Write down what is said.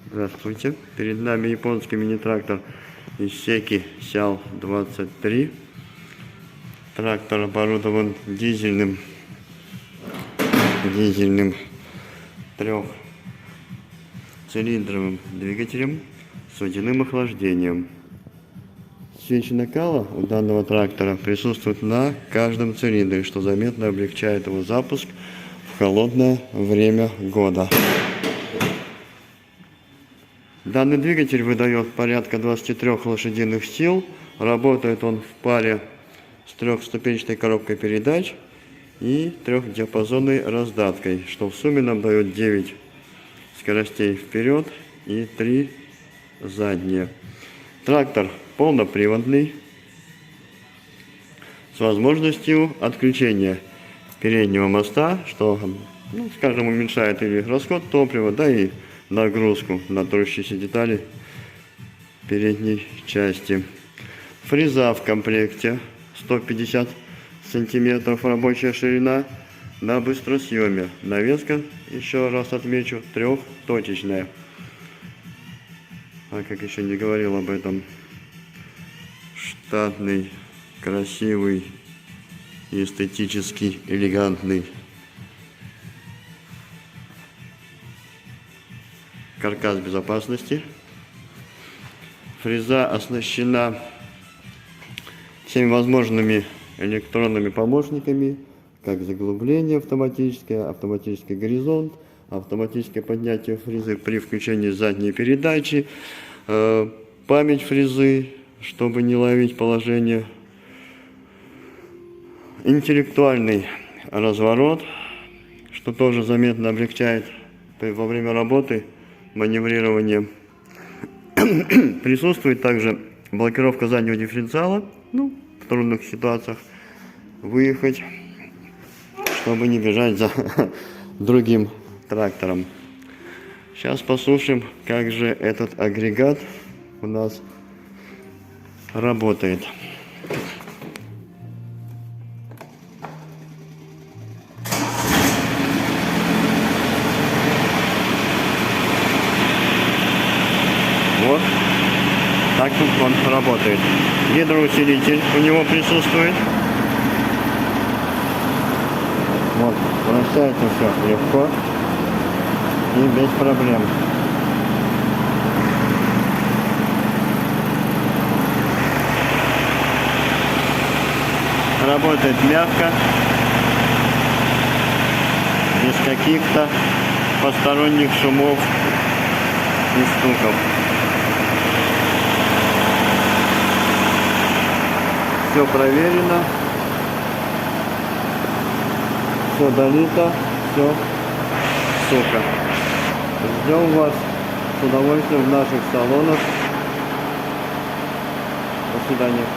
Здравствуйте. Перед нами японский мини-трактор Исеки Сял-23. Трактор оборудован дизельным трехцилиндровым двигателем с водяным охлаждением. Свечи накала у данного трактора присутствуют на каждом цилиндре, что заметно облегчает его запуск в холодное время года. Данный двигатель выдает порядка 23 лошадиных сил. Работает он в паре с трехступенчатой коробкой передач и трехдиапазонной раздаткой, что в сумме нам дает 9 скоростей вперед и 3 задние. Трактор полноприводный, с возможностью отключения переднего моста, что, скажем, уменьшает и расход топлива, да и нагрузку на трущиеся детали передней части. Фреза в комплекте 150 сантиметров рабочая ширина на быстросъеме. Навеска, еще раз отмечу, трехточечная. А как еще не говорил об этом, штатный, красивый и эстетически элегантный каркас безопасности. Фреза оснащена всеми возможными электронными помощниками, как заглубление автоматическое, автоматический горизонт, автоматическое поднятие фрезы при включении задней передачи, память фрезы, чтобы не ловить положение, интеллектуальный разворот, что тоже заметно облегчает во время работы маневрирование. Присутствует также блокировка заднего дифференциала, в трудных ситуациях выехать, чтобы не бежать за другим трактором. Сейчас послушаем, как же этот агрегат у нас работает. Вот так тут он работает. Гидроусилитель у него присутствует. Вот, вращается все легко и без проблем. Работает мягко, без каких-то посторонних шумов и стуков. Все проверено, все долито, все сухо. Ждем вас с удовольствием в наших салонах. До свидания.